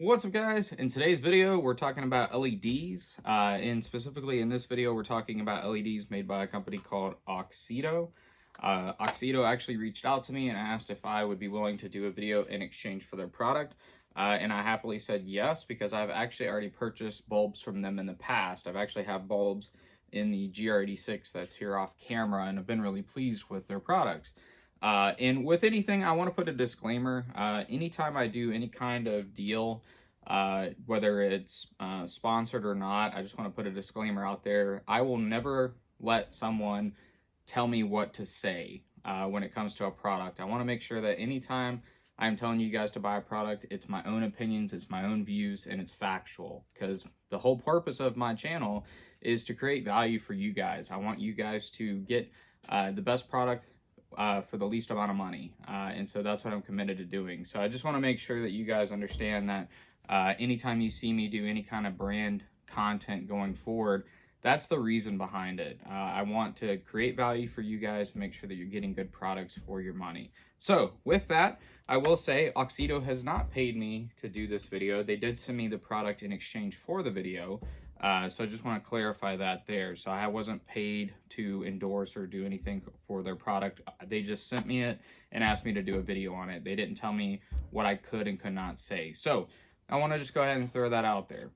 What's up, guys? In today's video we're talking about LEDs, and specifically in this video we're talking about LEDs made by a company called Auxito. Auxito actually reached out to me and asked if I would be willing to do a video in exchange for their product, and I happily said yes, because I've actually already purchased bulbs from them in the past. I've actually have bulbs in the GR86 that's here off camera, and I've been really pleased with their products. And with anything, I want to put a disclaimer. Anytime I do any kind of deal, whether it's sponsored or not, I just want to put a disclaimer out there. I will never let someone tell me what to say when it comes to a product. I want to make sure that anytime I'm telling you guys to buy a product, it's my own opinions, it's my own views, and it's factual. Because the whole purpose of my channel is to create value for you guys. I want you guys to get the best product for the least amount of money, and so that's what I'm committed to doing. So I just want to make sure that you guys understand that anytime you see me do any kind of brand content going forward, that's the reason behind it. I want to create value for you guys, make sure that you're getting good products for your money. So with that, I will say Auxito has not paid me to do this video. They did send me the product in exchange for the video. So I just want to clarify that there. So I wasn't paid to endorse or do anything for their product. They just sent me it and asked me to do a video on it. They didn't tell me what I could and could not say. So I want to just go ahead and throw that out there.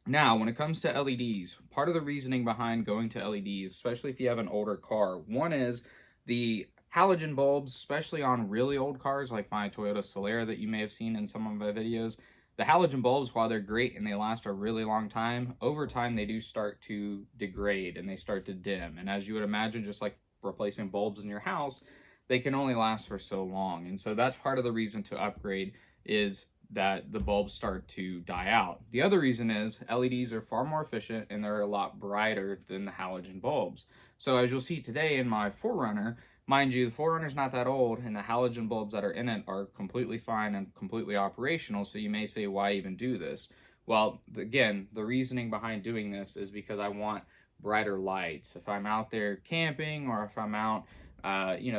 Now, when it comes to LEDs, part of the reasoning behind going to LEDs, especially if you have an older car, one is the halogen bulbs, especially on really old cars like my Toyota Solara that you may have seen in some of my videos. The halogen bulbs, while they're great and they last a really long time, over time they do start to degrade and they start to dim. And as you would imagine, just like replacing bulbs in your house, they can only last for so long. And so that's part of the reason to upgrade, is that the bulbs start to die out. The other reason is LEDs are far more efficient and they're a lot brighter than the halogen bulbs. So as you'll see today in my 4Runner, mind you, the 4Runner's not that old, and the halogen bulbs that are in it are completely fine and completely operational, so you may say, why even do this? Well, again, the reasoning behind doing this is because I want brighter lights. If I'm out there camping, or if I'm out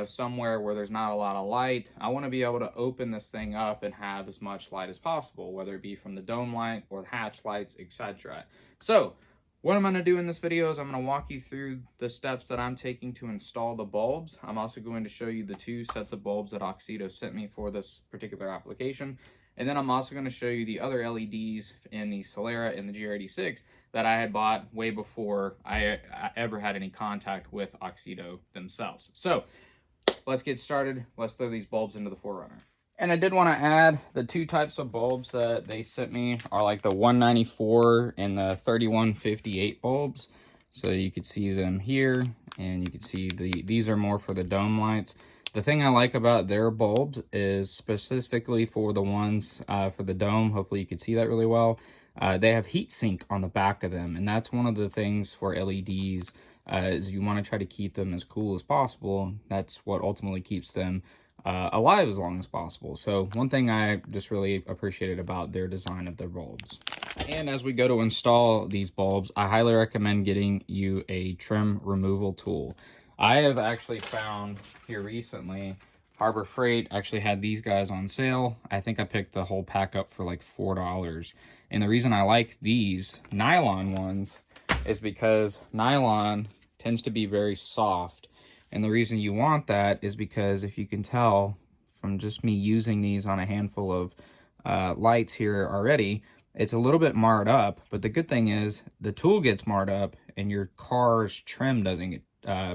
somewhere where there's not a lot of light, I want to be able to open this thing up and have as much light as possible, whether it be from the dome light or the hatch lights, etc. So what I'm going to do in this video is I'm going to walk you through the steps that I'm taking to install the bulbs. I'm also going to show you the 2 sets of bulbs that Auxito sent me for this particular application. And then I'm also going to show you the other LEDs in the Solara and the GR86 that I had bought way before I ever had any contact with Auxito themselves. So let's get started. Let's throw these bulbs into the 4Runner. And I did want to add, the 2 types of bulbs that they sent me are like the 194 and the 3158 bulbs. So you could see them here, and you can see these are more for the dome lights. The thing I like about their bulbs is specifically for the ones for the dome, hopefully you can see that really well, they have heat sink on the back of them, and that's one of the things for LEDs, is you want to try to keep them as cool as possible. That's what ultimately keeps them alive as long as possible. So one thing I just really appreciated about their design of their bulbs. And as we go to install these bulbs, I highly recommend getting you a trim removal tool. I have actually found here recently, Harbor Freight actually had these guys on sale. I think I picked the whole pack up for like $4. And the reason I like these nylon ones is because nylon tends to be very soft. And the reason you want that is because, if you can tell from just me using these on a handful of lights here already, it's a little bit marred up. But the good thing is the tool gets marred up and your car's trim doesn't get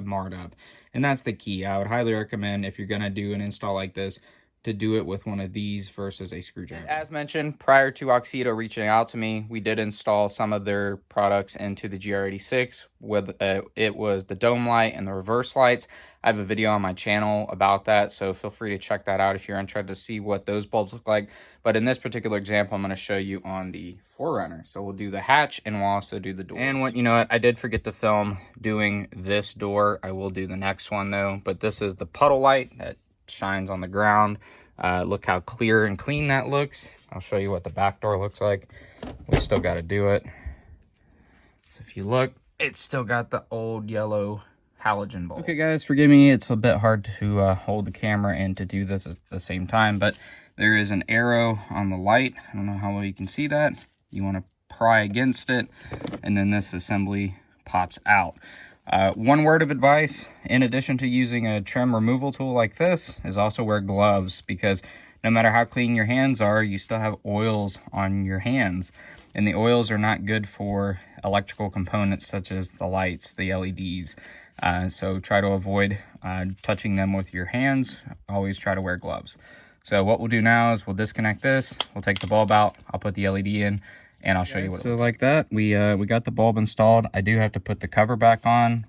marred up. And that's the key. I would highly recommend, if you're going to do an install like this, to do it with one of these versus a screwdriver. As mentioned, prior to Auxito reaching out to me, we did install some of their products into the GR86. With it was the dome light and the reverse lights. I have a video on my channel about that, so feel free to check that out if you're interested to see what those bulbs look like. But in this particular example, I'm going to show you on the 4Runner. So we'll do the hatch, and we'll also do the doors. And you know what, I did forget to film doing this door. I will do the next one though. But this is the puddle light that shines on the ground. Look how clear and clean that looks. I'll show you what the back door looks like. We still got to do it. So if you look, it's still got the old yellow halogen bulb. Okay guys, forgive me, it's a bit hard to hold the camera and to do this at the same time, but there is an arrow on the light. I don't know how well you can see that. You want to pry against it, and then this assembly pops out. One word of advice, in addition to using a trim removal tool like this, is also wear gloves, because no matter how clean your hands are, you still have oils on your hands. And the oils are not good for electrical components such as the lights, the LEDs. So try to avoid touching them with your hands. Always try to wear gloves. So what we'll do now is we'll disconnect this. We'll take the bulb out. I'll put the LED in, and I'll show you what it looks like. That we got the bulb installed. I do have to put the cover back on.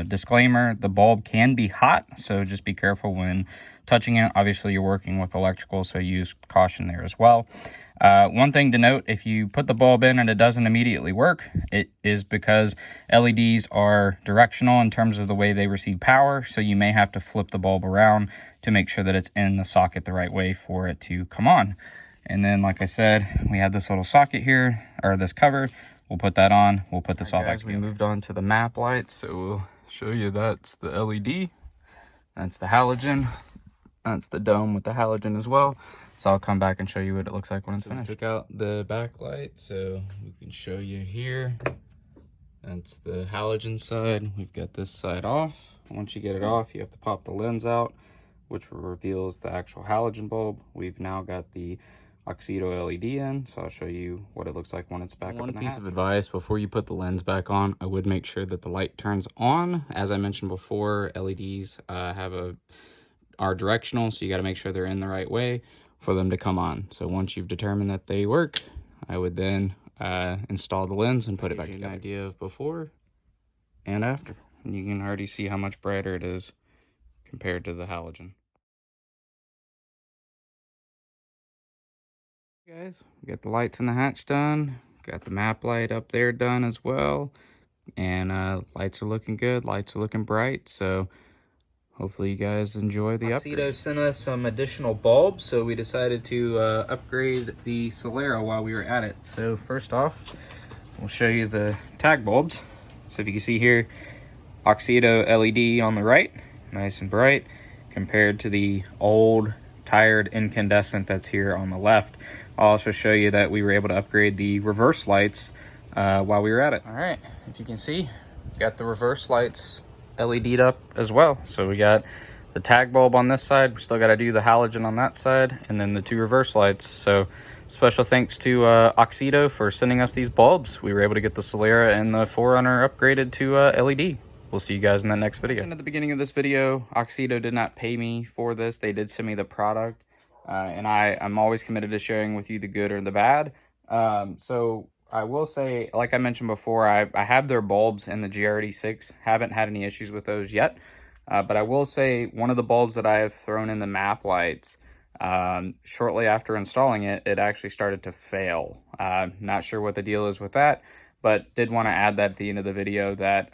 Disclaimer, the bulb can be hot, so just be careful when touching it. Obviously, you're working with electrical, so use caution there as well. One thing to note, if you put the bulb in and it doesn't immediately work, it is because LEDs are directional in terms of the way they receive power, so you may have to flip the bulb around to make sure that it's in the socket the right way for it to come on. And then, like I said, we have this little socket here, or this cover. We'll put that on. We'll put this all back together. We moved on to the map light, so we'll show you that's the LED. That's the halogen. That's the dome with the halogen as well. So I'll come back and show you what it looks like when it's finished. We took out the backlight, so we can show you here. That's the halogen side. We've got this side off. Once you get it off, you have to pop the lens out, which reveals the actual halogen bulb. We've now got the Auxito LED in, so I'll show you what it looks like when it's back up in the hatch. One piece of advice, before you put the lens back on, I would make sure that the light turns on. As I mentioned before, LEDs are directional, so you got to make sure they're in the right way for them to come on. So once you've determined that they work, I would then install the lens and put it back together. An idea of before and after. And you can already see how much brighter it is compared to the halogen. Guys, we got the lights in the hatch done, got the map light up there done as well, and lights are looking good, lights are looking bright, so hopefully you guys enjoy the upgrade. Auxito sent us some additional bulbs, so we decided to upgrade the Solara while we were at it. So first off, we'll show you the tag bulbs. So if you can see here, Auxito LED on the right, nice and bright, compared to the old tired incandescent that's here on the left. I'll also show you that we were able to upgrade the reverse lights while we were at it. All right, if you can see, we've got the reverse lights LED'd up as well. So we got the tag bulb on this side, we still got to do the halogen on that side, and then the two reverse lights. So special thanks to Auxito for sending us these bulbs. We were able to get the Solara and the 4Runner upgraded to LED. We'll see you guys in the next video. At the beginning of this video, Auxito did not pay me for this. They did send me the product, and I'm always committed to sharing with you the good or the bad. So I will say, like I mentioned before, I have their bulbs in the GRD6. Haven't had any issues with those yet. But I will say one of the bulbs that I have thrown in the map lights, shortly after installing it, it actually started to fail. Not sure what the deal is with that, but did want to add that at the end of the video that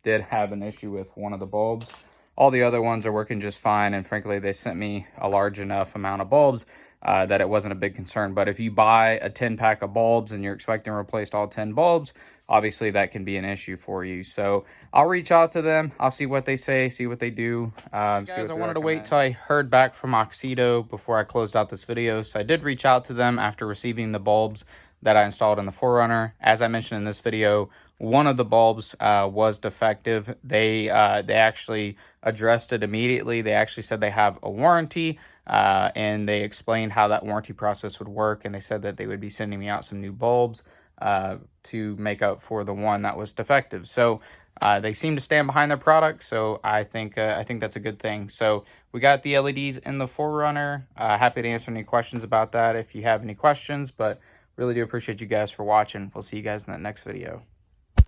did have an issue with one of the bulbs. All the other ones are working just fine, and frankly, they sent me a large enough amount of bulbs that it wasn't a big concern. But if you buy a 10-pack of bulbs and you're expecting to replace all 10 bulbs, obviously that can be an issue for you. So I'll reach out to them. I'll see what they say, see what they do. Guys, I wanted to wait till I heard back from Auxito before I closed out this video. So I did reach out to them after receiving the bulbs that I installed in the 4Runner. As I mentioned in this video, one of the bulbs was defective. They actually addressed it immediately. They actually said they have a warranty, and they explained how that warranty process would work, and they said that they would be sending me out some new bulbs to make up for the one that was defective. So they seem to stand behind their product, so I think that's a good thing. So we got the LEDs in the 4Runner. Happy to answer any questions about that if you have any questions, but really do appreciate you guys for watching. We'll see you guys in that next video.